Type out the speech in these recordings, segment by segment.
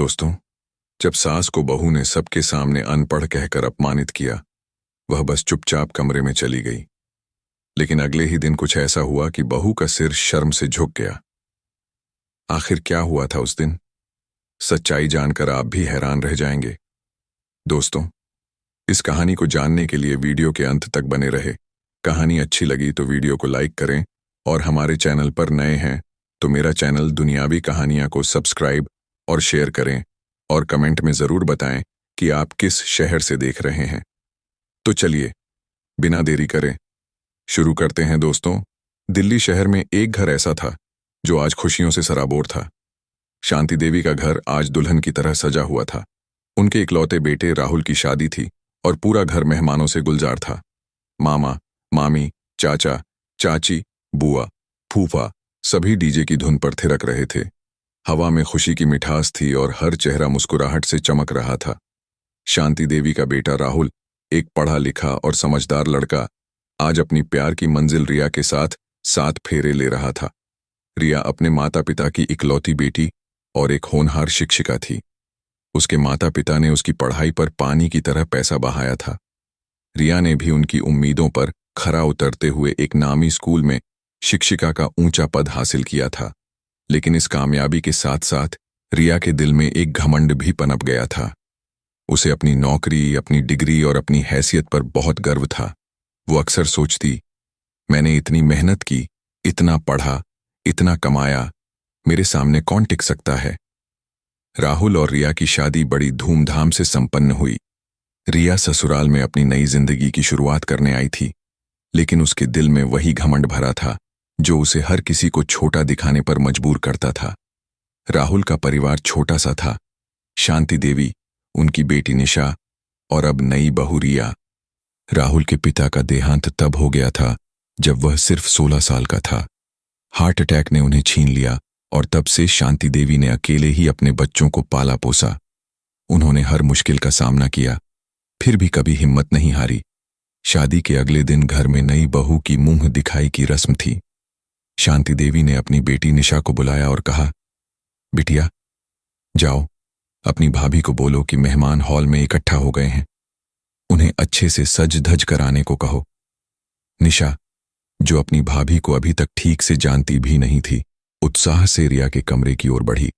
दोस्तों, जब सास को बहू ने सबके सामने अनपढ़ कहकर अपमानित किया, वह बस चुपचाप कमरे में चली गई। लेकिन अगले ही दिन कुछ ऐसा हुआ कि बहू का सिर शर्म से झुक गया। आखिर क्या हुआ था उस दिन? सच्चाई जानकर आप भी हैरान रह जाएंगे। दोस्तों, इस कहानी को जानने के लिए वीडियो के अंत तक बने रहे। कहानी अच्छी लगी तो वीडियो को लाइक करें और हमारे चैनल पर नए हैं तो मेरा चैनल दुनियावी कहानियां को सब्सक्राइब और शेयर करें और कमेंट में ज़रूर बताएं कि आप किस शहर से देख रहे हैं। तो चलिए, बिना देरी करें शुरू करते हैं। दोस्तों, दिल्ली शहर में एक घर ऐसा था जो आज खुशियों से सराबोर था। शांति देवी का घर आज दुल्हन की तरह सजा हुआ था। उनके इकलौते बेटे राहुल की शादी थी और पूरा घर मेहमानों से गुलजार था। मामा, मामी, चाचा, चाची, बुआ, फूफा सभी डीजे की धुन पर थिरक रहे थे। हवा में खुशी की मिठास थी और हर चेहरा मुस्कुराहट से चमक रहा था। शांति देवी का बेटा राहुल, एक पढ़ा लिखा और समझदार लड़का, आज अपनी प्यार की मंजिल रिया के साथ 7 फेरे ले रहा था। रिया अपने माता पिता की इकलौती बेटी और एक होनहार शिक्षिका थी। उसके माता पिता ने उसकी पढ़ाई पर पानी की तरह पैसा बहाया था। रिया ने भी उनकी उम्मीदों पर खरा उतरते हुए एक नामी स्कूल में शिक्षिका का ऊंचा पद हासिल किया था। लेकिन इस कामयाबी के साथ साथ रिया के दिल में एक घमंड भी पनप गया था। उसे अपनी नौकरी, अपनी डिग्री और अपनी हैसियत पर बहुत गर्व था। वो अक्सर सोचती, मैंने इतनी मेहनत की, इतना पढ़ा, इतना कमाया, मेरे सामने कौन टिक सकता है। राहुल और रिया की शादी बड़ी धूमधाम से संपन्न हुई। रिया ससुराल में अपनी नई जिंदगी की शुरुआत करने आई थी, लेकिन उसके दिल में वही घमंड भरा था जो उसे हर किसी को छोटा दिखाने पर मजबूर करता था। राहुल का परिवार छोटा सा था। शांति देवी, उनकी बेटी निशा और अब नई बहू रिया। राहुल के पिता का देहांत तब हो गया था जब वह सिर्फ 16 साल का था। हार्ट अटैक ने उन्हें छीन लिया और तब से शांति देवी ने अकेले ही अपने बच्चों को पाला पोसा। उन्होंने हर मुश्किल का सामना किया, फिर भी कभी हिम्मत नहीं हारी। शादी के अगले दिन घर में नई बहू की मुंह दिखाई की रस्म थी। शांति देवी ने अपनी बेटी निशा को बुलाया और कहा, बिटिया, जाओ अपनी भाभी को बोलो कि मेहमान हॉल में इकट्ठा हो गए हैं। उन्हें अच्छे से सज धज कर आने को कहो। निशा, जो अपनी भाभी को अभी तक ठीक से जानती भी नहीं थी, उत्साह से रिया के कमरे की ओर बढ़ी।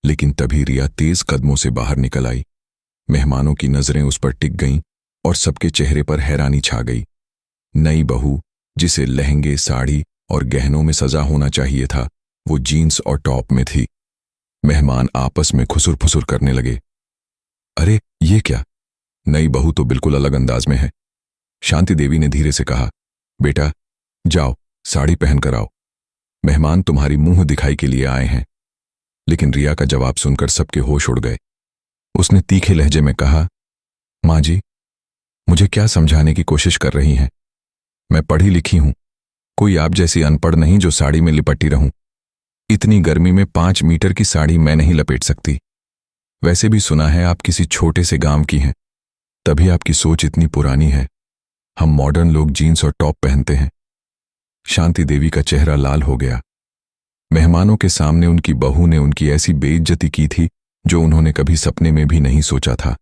लेकिन तभी रिया तेज कदमों से बाहर निकल आई। मेहमानों की नजरें उस पर टिक गईं और सबके चेहरे पर हैरानी छा गई। नई बहू, जिसे लहंगे, साड़ी और गहनों में सजा होना चाहिए था, वो जीन्स और टॉप में थी। मेहमान आपस में खुसुर फुसुर करने लगे। अरे ये क्या, नई बहू तो बिल्कुल अलग अंदाज में है। शांति देवी ने धीरे से कहा, बेटा जाओ साड़ी पहन कर आओ, मेहमान तुम्हारी मुंह दिखाई के लिए आए हैं। लेकिन रिया का जवाब सुनकर सबके होश उड़ गए। उसने तीखे लहजे में कहा, माँ जी, मुझे क्या समझाने की कोशिश कर रही हैं? मैं पढ़ी लिखी हूं, कोई आप जैसी अनपढ़ नहीं जो साड़ी में लिपटी रहूं। इतनी गर्मी में 5 मीटर की साड़ी मैं नहीं लपेट सकती। वैसे भी सुना है आप किसी छोटे से गांव की हैं, तभी आपकी सोच इतनी पुरानी है। हम मॉडर्न लोग जीन्स और टॉप पहनते हैं। शांति देवी का चेहरा लाल हो गया। मेहमानों के सामने उनकी बहू ने उनकी ऐसी बेइज्जती की थी जो उन्होंने कभी सपने में भी नहीं सोचा था।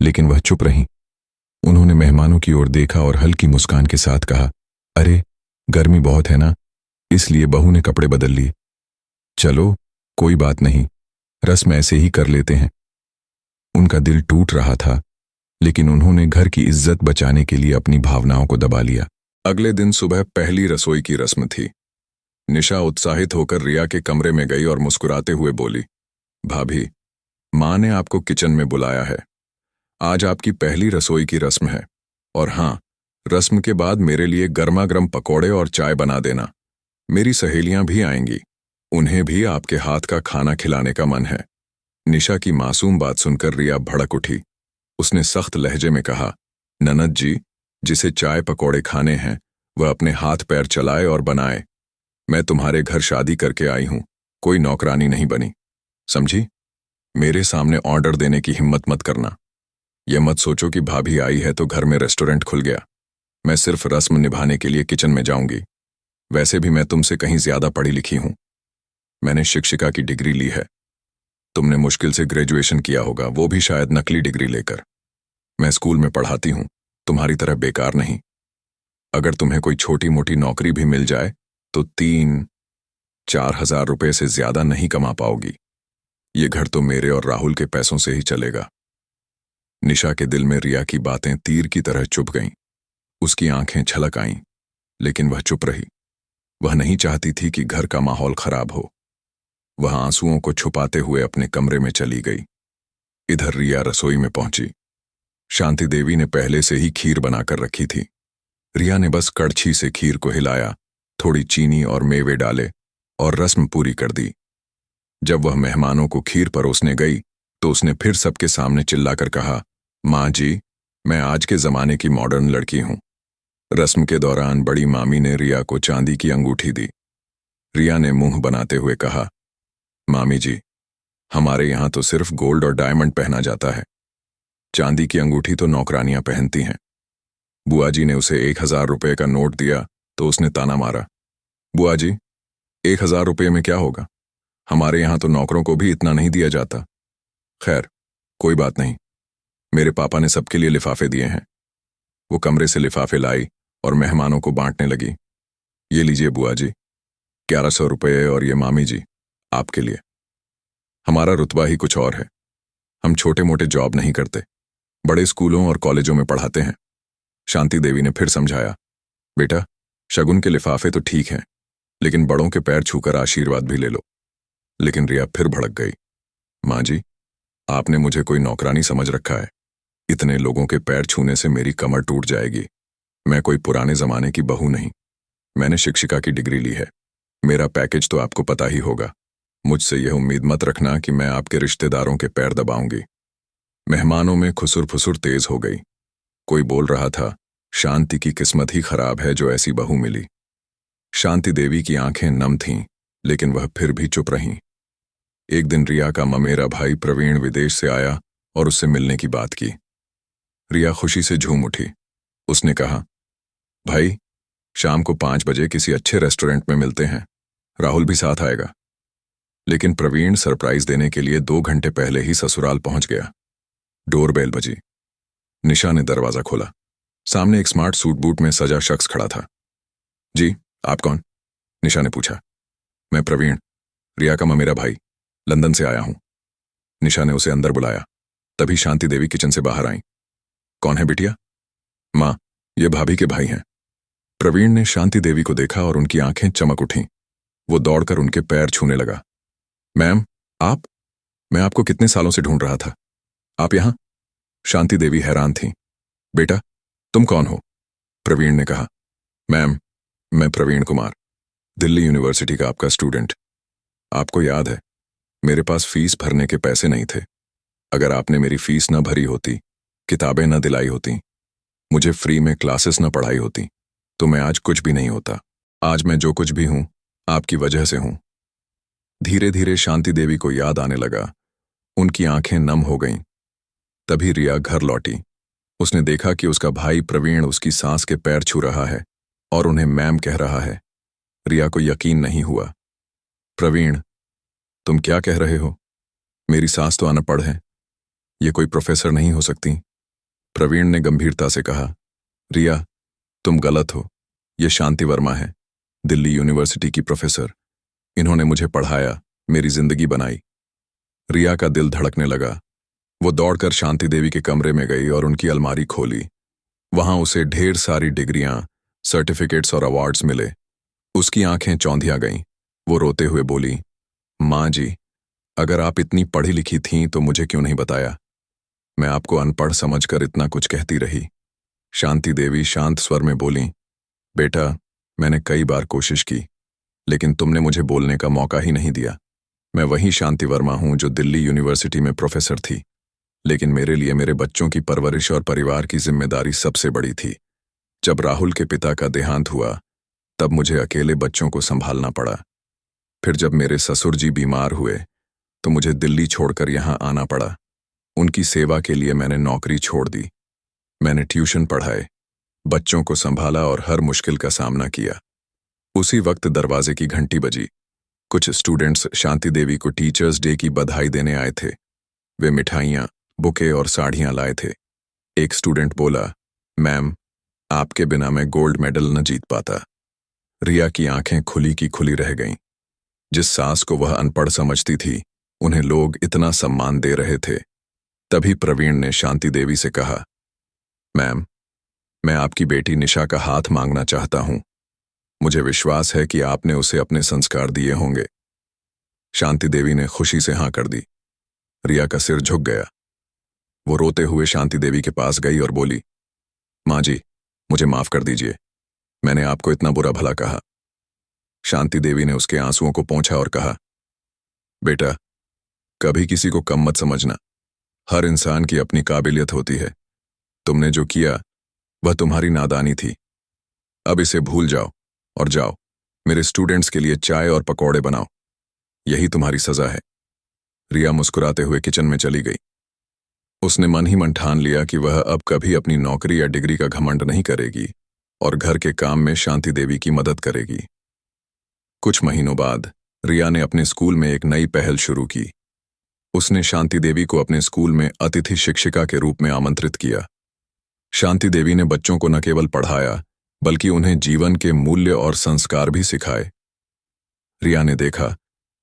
लेकिन वह चुप रहीं। उन्होंने मेहमानों की ओर देखा और हल्की मुस्कान के साथ कहा, अरे गर्मी बहुत है ना, इसलिए बहू ने कपड़े बदल लिए। चलो कोई बात नहीं, रस्म ऐसे ही कर लेते हैं। उनका दिल टूट रहा था, लेकिन उन्होंने घर की इज्जत बचाने के लिए अपनी भावनाओं को दबा लिया। अगले दिन सुबह पहली रसोई की रस्म थी। निशा उत्साहित होकर रिया के कमरे में गई और मुस्कुराते हुए बोली, भाभी, माँ ने आपको किचन में बुलाया है। आज आपकी पहली रसोई की रस्म है और हाँ, रस्म के बाद मेरे लिए गर्मा गर्म पकौड़े और चाय बना देना। मेरी सहेलियां भी आएंगी, उन्हें भी आपके हाथ का खाना खिलाने का मन है। निशा की मासूम बात सुनकर रिया भड़क उठी। उसने सख्त लहजे में कहा, ननद जी, जिसे चाय पकौड़े खाने हैं वह अपने हाथ पैर चलाए और बनाए। मैं तुम्हारे घर शादी करके आई हूं, कोई नौकरानी नहीं बनी, समझी? मेरे सामने ऑर्डर देने की हिम्मत मत करना। यह मत सोचो कि भाभी आई है तो घर में रेस्टोरेंट खुल गया। मैं सिर्फ रस्म निभाने के लिए किचन में जाऊंगी। वैसे भी मैं तुमसे कहीं ज्यादा पढ़ी लिखी हूं। मैंने शिक्षिका की डिग्री ली है। तुमने मुश्किल से ग्रेजुएशन किया होगा, वो भी शायद नकली डिग्री लेकर। मैं स्कूल में पढ़ाती हूँ, तुम्हारी तरह बेकार नहीं। अगर तुम्हें कोई छोटी मोटी नौकरी भी मिल जाए तो 3-4 हजार रुपए से ज्यादा नहीं कमा पाओगी। ये घर तो मेरे और राहुल के पैसों से ही चलेगा। निशा के दिल में रिया की बातें तीर की तरह चुभ गईं। उसकी आंखें छलक आईं, लेकिन वह चुप रही। वह नहीं चाहती थी कि घर का माहौल खराब हो। वह आंसुओं को छुपाते हुए अपने कमरे में चली गई। इधर रिया रसोई में पहुंची। शांति देवी ने पहले से ही खीर बनाकर रखी थी। रिया ने बस कड़छी से खीर को हिलाया, थोड़ी चीनी और मेवे डाले और रस्म पूरी कर दी। जब वह मेहमानों को खीर परोसने गई तो उसने फिर सबके सामने चिल्लाकर कहा, माँ जी, मैं आज के जमाने की मॉडर्न लड़की हूं। रस्म के दौरान बड़ी मामी ने रिया को चांदी की अंगूठी दी। रिया ने मुंह बनाते हुए कहा, मामी जी, हमारे यहां तो सिर्फ गोल्ड और डायमंड पहना जाता है। चांदी की अंगूठी तो नौकरानियां पहनती हैं। बुआ जी ने उसे 1,000 रुपये का नोट दिया तो उसने ताना मारा, बुआ जी, 1,000 रुपये में क्या होगा? हमारे यहां तो नौकरों को भी इतना नहीं दिया जाता। खैर, कोई बात नहीं, मेरे पापा ने सबके लिए लिफाफे दिए हैं। वो कमरे से लिफाफे लाई और मेहमानों को बांटने लगी। ये लीजिए बुआ जी, 1,100 रुपये, और ये मामी जी, आपके लिए। हमारा रुतबा ही कुछ और है। हम छोटे मोटे जॉब नहीं करते, बड़े स्कूलों और कॉलेजों में पढ़ाते हैं। शांति देवी ने फिर समझाया, बेटा, शगुन के लिफाफे तो ठीक हैं, लेकिन बड़ों के पैर छूकर आशीर्वाद भी ले लो। लेकिन रिया फिर भड़क गई, माँ जी, आपने मुझे कोई नौकरानी समझ रखा है? इतने लोगों के पैर छूने से मेरी कमर टूट जाएगी। मैं कोई पुराने जमाने की बहू नहीं। मैंने शिक्षिका की डिग्री ली है। मेरा पैकेज तो आपको पता ही होगा। मुझसे यह उम्मीद मत रखना कि मैं आपके रिश्तेदारों के पैर दबाऊंगी। मेहमानों में खुसुर फुसुर तेज हो गई। कोई बोल रहा था, शांति की किस्मत ही खराब है जो ऐसी बहू मिली। शांति देवी की आंखें नम थीं, लेकिन वह फिर भी चुप रहीं। एक दिन रिया का ममेरा भाई प्रवीण विदेश से आया और उससे मिलने की बात की। रिया खुशी से झूम उठी। उसने कहा, भाई, शाम को 5 बजे किसी अच्छे रेस्टोरेंट में मिलते हैं। राहुल भी साथ आएगा। लेकिन प्रवीण सरप्राइज देने के लिए 2 घंटे पहले ही ससुराल पहुंच गया। डोरबेल बजी। निशा ने दरवाजा खोला। सामने एक स्मार्ट सूट बूट में सजा शख्स खड़ा था। जी, आप कौन? निशा ने पूछा। मैं प्रवीण, रिया का ममेरा भाई, लंदन से आया हूं। निशा ने उसे अंदर बुलाया। तभी शांति देवी किचन से बाहर आई। कौन है बिटिया? माँ, ये भाभी के भाई हैं। प्रवीण ने शांति देवी को देखा और उनकी आंखें चमक उठीं। वो दौड़कर उनके पैर छूने लगा। मैम, आप? मैं आपको कितने सालों से ढूंढ रहा था। आप यहां? शांति देवी हैरान थीं। बेटा, तुम कौन हो? प्रवीण ने कहा। मैम, मैं प्रवीण कुमार, दिल्ली यूनिवर्सिटी का आपका स्टूडेंट। आपको याद है, मेरे पास फीस भरने के पैसे नहीं थे। अगर आपने मेरी फीस न भरी होती, किताबें न दिलाई होती, मुझे फ्री में क्लासेस न पढ़ाई होती, तो मैं आज कुछ भी नहीं होता। आज मैं जो कुछ भी हूं, आपकी वजह से हूं। धीरे धीरे शांति देवी को याद आने लगा। उनकी आंखें नम हो गईं। तभी रिया घर लौटी। उसने देखा कि उसका भाई प्रवीण उसकी सास के पैर छू रहा है और उन्हें मैम कह रहा है। रिया को यकीन नहीं हुआ। प्रवीण, तुम क्या कह रहे हो? मेरी सास तो अनपढ़ है, ये कोई प्रोफेसर नहीं हो सकती। प्रवीण ने गंभीरता से कहा, रिया, तुम गलत हो। ये शांति वर्मा है, दिल्ली यूनिवर्सिटी की प्रोफेसर। इन्होंने मुझे पढ़ाया, मेरी जिंदगी बनाई। रिया का दिल धड़कने लगा। वो दौड़कर शांति देवी के कमरे में गई और उनकी अलमारी खोली। वहां उसे ढेर सारी डिग्रियां, सर्टिफिकेट्स और अवार्ड्स मिले। उसकी आंखें चौंधिया गईं। वो रोते हुए बोली, माँ जी, अगर आप इतनी पढ़ी लिखी थीं तो मुझे क्यों नहीं बताया? मैं आपको अनपढ़ समझकर इतना कुछ कहती रही। शांति देवी शांत स्वर में बोली, बेटा, मैंने कई बार कोशिश की, लेकिन तुमने मुझे बोलने का मौका ही नहीं दिया। मैं वही शांति वर्मा हूं जो दिल्ली यूनिवर्सिटी में प्रोफेसर थी, लेकिन मेरे लिए मेरे बच्चों की परवरिश और परिवार की जिम्मेदारी सबसे बड़ी थी। जब राहुल के पिता का देहांत हुआ, तब मुझे अकेले बच्चों को संभालना पड़ा। फिर जब मेरे ससुर जी बीमार हुए तो मुझे दिल्ली छोड़कर यहाँ आना पड़ा। उनकी सेवा के लिए मैंने नौकरी छोड़ दी। मैंने ट्यूशन पढ़ाए, बच्चों को संभाला और हर मुश्किल का सामना किया। उसी वक्त दरवाजे की घंटी बजी। कुछ स्टूडेंट्स शांति देवी को टीचर्स डे की बधाई देने आए थे। वे मिठाइयाँ, बुके और साड़ियाँ लाए थे। एक स्टूडेंट बोला, मैम, आपके बिना मैं गोल्ड मेडल न जीत पाता। रिया की आंखें खुली की खुली रह गईं। जिस सास को वह अनपढ़ समझती थी, उन्हें लोग इतना सम्मान दे रहे थे। तभी प्रवीण ने शांति देवी से कहा, मैम, मैं आपकी बेटी निशा का हाथ मांगना चाहता हूं। मुझे विश्वास है कि आपने उसे अपने संस्कार दिए होंगे। शांति देवी ने खुशी से हाँ कर दी। रिया का सिर झुक गया। वो रोते हुए शांति देवी के पास गई और बोली, माँ जी, मुझे माफ कर दीजिए, मैंने आपको इतना बुरा भला कहा। शांति देवी ने उसके आंसुओं को पोंछा और कहा, बेटा, कभी किसी को कम मत समझना। हर इंसान की अपनी काबिलियत होती है। तुमने जो किया वह तुम्हारी नादानी थी। अब इसे भूल जाओ और जाओ मेरे स्टूडेंट्स के लिए चाय और पकौड़े बनाओ। यही तुम्हारी सजा है। रिया मुस्कुराते हुए किचन में चली गई। उसने मन ही मन ठान लिया कि वह अब कभी अपनी नौकरी या डिग्री का घमंड नहीं करेगी और घर के काम में शांति देवी की मदद करेगी। कुछ महीनों बाद रिया ने अपने स्कूल में एक नई पहल शुरू की। उसने शांति देवी को अपने स्कूल में अतिथि शिक्षिका के रूप में आमंत्रित किया। शांति देवी ने बच्चों को न केवल पढ़ाया, बल्कि उन्हें जीवन के मूल्य और संस्कार भी सिखाए। रिया ने देखा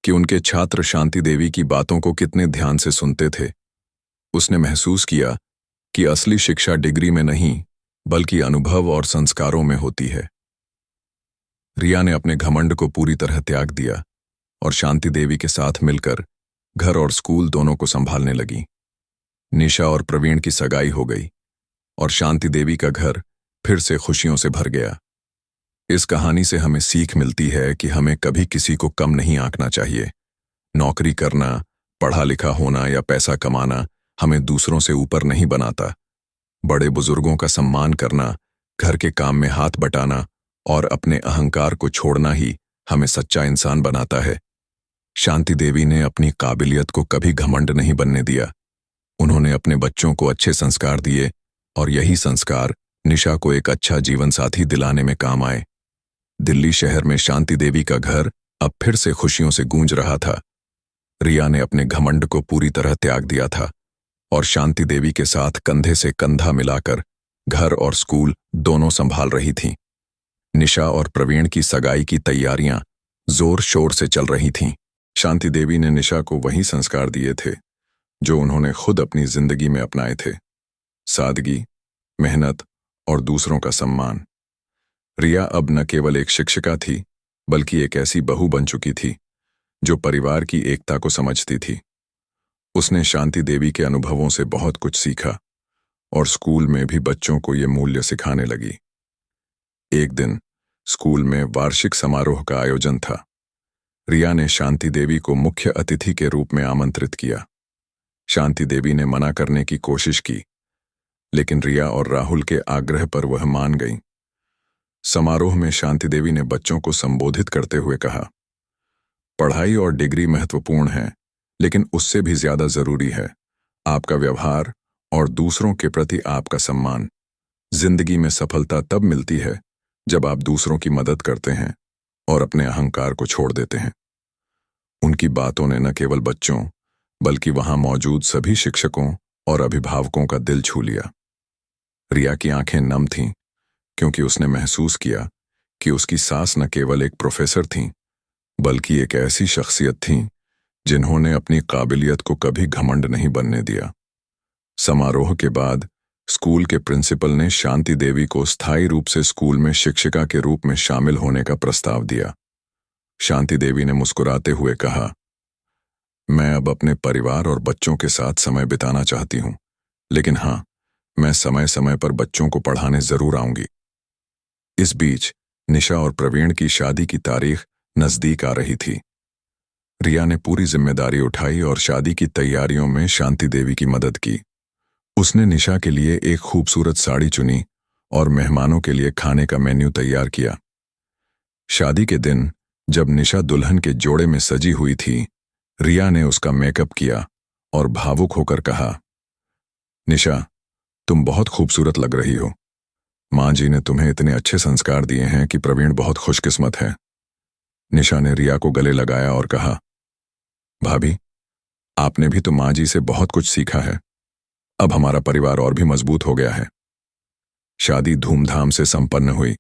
कि उनके छात्र शांति देवी की बातों को कितने ध्यान से सुनते थे। उसने महसूस किया कि असली शिक्षा डिग्री में नहीं, बल्कि अनुभव और संस्कारों में होती है। रिया ने अपने घमंड को पूरी तरह त्याग दिया और शांति देवी के साथ मिलकर घर और स्कूल दोनों को संभालने लगी। निशा और प्रवीण की सगाई हो गई और शांति देवी का घर फिर से खुशियों से भर गया। इस कहानी से हमें सीख मिलती है कि हमें कभी किसी को कम नहीं आंकना चाहिए। नौकरी करना, पढ़ा लिखा होना या पैसा कमाना हमें दूसरों से ऊपर नहीं बनाता। बड़े बुजुर्गों का सम्मान करना, घर के काम में हाथ बटाना और अपने अहंकार को छोड़ना ही हमें सच्चा इंसान बनाता है। शांति देवी ने अपनी काबिलियत को कभी घमंड नहीं बनने दिया। उन्होंने अपने बच्चों को अच्छे संस्कार दिए और यही संस्कार निशा को एक अच्छा जीवन साथी दिलाने में काम आए। दिल्ली शहर में शांति देवी का घर अब फिर से खुशियों से गूंज रहा था। रिया ने अपने घमंड को पूरी तरह त्याग दिया था और शांति देवी के साथ कंधे से कंधा मिलाकर घर और स्कूल दोनों संभाल रही थीं। निशा और प्रवीण की सगाई की तैयारियां जोर शोर से चल रही थीं। शांति देवी ने निशा को वही संस्कार दिए थे जो उन्होंने खुद अपनी जिंदगी में अपनाए थे: सादगी, मेहनत और दूसरों का सम्मान। रिया अब न केवल एक शिक्षिका थी, बल्कि एक ऐसी बहू बन चुकी थी जो परिवार की एकता को समझती थी। उसने शांति देवी के अनुभवों से बहुत कुछ सीखा और स्कूल में भी बच्चों को ये मूल्य सिखाने लगी। एक दिन स्कूल में वार्षिक समारोह का आयोजन था। रिया ने शांति देवी को मुख्य अतिथि के रूप में आमंत्रित किया। शांति देवी ने मना करने की कोशिश की, लेकिन रिया और राहुल के आग्रह पर वह मान गईं। समारोह में शांति देवी ने बच्चों को संबोधित करते हुए कहा, पढ़ाई और डिग्री महत्वपूर्ण है, लेकिन उससे भी ज्यादा जरूरी है आपका व्यवहार और दूसरों के प्रति आपका सम्मान। जिंदगी में सफलता तब मिलती है जब आप दूसरों की मदद करते हैं और अपने अहंकार को छोड़ देते हैं। उनकी बातों ने न केवल बच्चों, बल्कि वहां मौजूद सभी शिक्षकों और अभिभावकों का दिल छू लिया। रिया की आंखें नम थीं, क्योंकि उसने महसूस किया कि उसकी सास न केवल एक प्रोफेसर थीं, बल्कि एक ऐसी शख्सियत थीं जिन्होंने अपनी काबिलियत को कभी घमंड नहीं बनने दिया। समारोह के बाद स्कूल के प्रिंसिपल ने शांति देवी को स्थायी रूप से स्कूल में शिक्षिका के रूप में शामिल होने का प्रस्ताव दिया। शांति देवी ने मुस्कुराते हुए कहा, मैं अब अपने परिवार और बच्चों के साथ समय बिताना चाहती हूं, लेकिन हाँ, मैं समय समय पर बच्चों को पढ़ाने जरूर आऊंगी। इस बीच निशा और प्रवीण की शादी की तारीख नजदीक आ रही थी। रिया ने पूरी जिम्मेदारी उठाई और शादी की तैयारियों में शांति देवी की मदद की। उसने निशा के लिए एक खूबसूरत साड़ी चुनी और मेहमानों के लिए खाने का मेन्यू तैयार किया। शादी के दिन जब निशा दुल्हन के जोड़े में सजी हुई थी, रिया ने उसका मेकअप किया और भावुक होकर कहा, निशा, तुम बहुत खूबसूरत लग रही हो। माँ जी ने तुम्हें इतने अच्छे संस्कार दिए हैं कि प्रवीण बहुत खुशकिस्मत है। निशा ने रिया को गले लगाया और कहा, भाभी, आपने भी तो माँ जी से बहुत कुछ सीखा है। अब हमारा परिवार और भी मजबूत हो गया है। शादी धूमधाम से संपन्न हुई।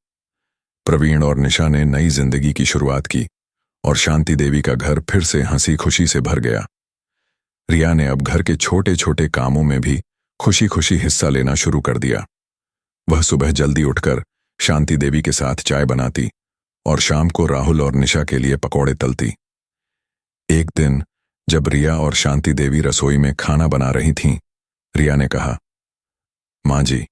प्रवीण और निशा ने नई जिंदगी की शुरुआत की और शांति देवी का घर फिर से हंसी खुशी से भर गया। रिया ने अब घर के छोटे छोटे कामों में भी खुशी खुशी हिस्सा लेना शुरू कर दिया। वह सुबह जल्दी उठकर शांति देवी के साथ चाय बनाती और शाम को राहुल और निशा के लिए पकौड़े तलती। एक दिन जब रिया और शांति देवी रसोई में खाना बना रही थीं, रिया ने कहा, माँ जी,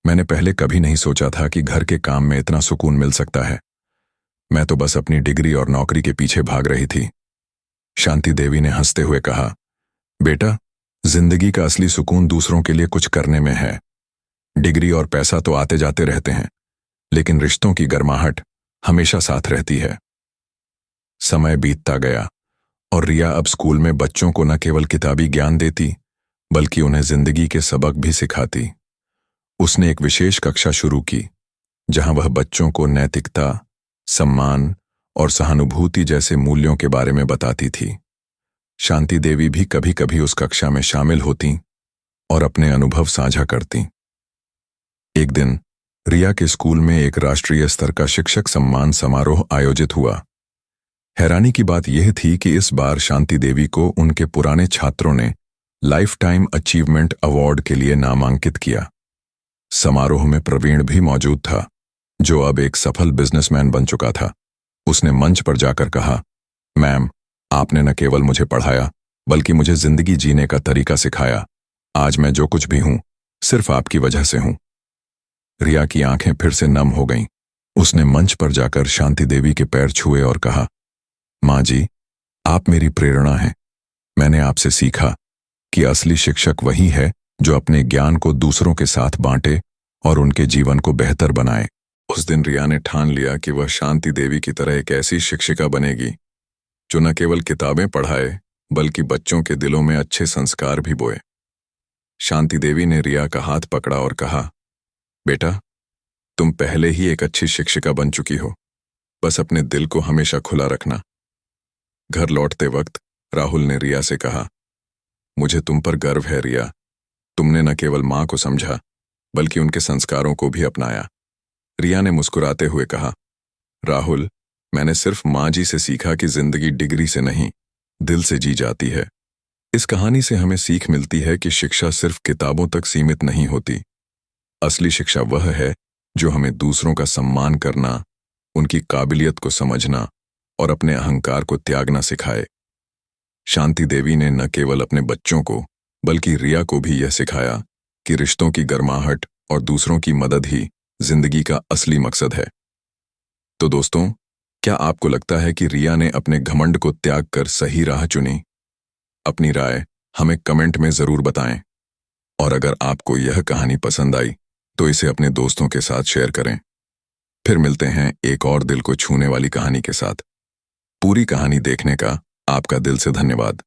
मैंने पहले कभी नहीं सोचा था कि घर के काम में इतना सुकून मिल सकता है। मैं तो बस अपनी डिग्री और नौकरी के पीछे भाग रही थी। शांति देवी ने हंसते हुए कहा, बेटा, जिंदगी का असली सुकून दूसरों के लिए कुछ करने में है। डिग्री और पैसा तो आते जाते रहते हैं, लेकिन रिश्तों की गर्माहट हमेशा साथ रहती है। समय बीतता गया और रिया अब स्कूल में बच्चों को न केवल किताबी ज्ञान देती, बल्कि उन्हें जिंदगी के सबक भी सिखाती। उसने एक विशेष कक्षा शुरू की, जहां वह बच्चों को नैतिकता, सम्मान और सहानुभूति जैसे मूल्यों के बारे में बताती थी। शांति देवी भी कभी कभी उस कक्षा में शामिल होती और अपने अनुभव साझा करती। एक दिन रिया के स्कूल में एक राष्ट्रीय स्तर का शिक्षक सम्मान समारोह आयोजित हुआ। हैरानी की बात यह थी कि इस बार शांति देवी को उनके पुराने छात्रों ने लाइफ टाइम अचीवमेंट अवार्ड के लिए नामांकित किया। समारोह में प्रवीण भी मौजूद था, जो अब एक सफल बिजनेसमैन बन चुका था। उसने मंच पर जाकर कहा, मैम, आपने न केवल मुझे पढ़ाया, बल्कि मुझे जिंदगी जीने का तरीका सिखाया। आज मैं जो कुछ भी हूं, सिर्फ आपकी वजह से हूं। रिया की आंखें फिर से नम हो गईं। उसने मंच पर जाकर शांति देवी के पैर छुए और कहा, माँ जी, आप मेरी प्रेरणा हैं। मैंने आपसे सीखा कि असली शिक्षक वही है जो अपने ज्ञान को दूसरों के साथ बांटे और उनके जीवन को बेहतर बनाए। उस दिन रिया ने ठान लिया कि वह शांति देवी की तरह एक ऐसी शिक्षिका बनेगी जो न केवल किताबें पढ़ाए, बल्कि बच्चों के दिलों में अच्छे संस्कार भी बोए। शांति देवी ने रिया का हाथ पकड़ा और कहा, बेटा, तुम पहले ही एक अच्छी शिक्षिका बन चुकी हो। बस अपने दिल को हमेशा खुला रखना। घर लौटते वक्त राहुल ने रिया से कहा, मुझे तुम पर गर्व है रिया। तुमने न केवल माँ को समझा, बल्कि उनके संस्कारों को भी अपनाया। रिया ने मुस्कुराते हुए कहा, राहुल, मैंने सिर्फ माँ जी से सीखा कि जिंदगी डिग्री से नहीं, दिल से जी जाती है। इस कहानी से हमें सीख मिलती है कि शिक्षा सिर्फ किताबों तक सीमित नहीं होती। असली शिक्षा वह है जो हमें दूसरों का सम्मान करना, उनकी काबिलियत को समझना और अपने अहंकार को त्यागना सिखाए। शांति देवी ने न केवल अपने बच्चों को, बल्कि रिया को भी यह सिखाया कि रिश्तों की गर्माहट और दूसरों की मदद ही जिंदगी का असली मकसद है। तो दोस्तों, क्या आपको लगता है कि रिया ने अपने घमंड को त्याग कर सही राह चुनी? अपनी राय हमें कमेंट में जरूर बताएं। और अगर आपको यह कहानी पसंद आई तो इसे अपने दोस्तों के साथ शेयर करें। फिर मिलते हैं एक और दिल को छूने वाली कहानी के साथ। पूरी कहानी देखने का आपका दिल से धन्यवाद।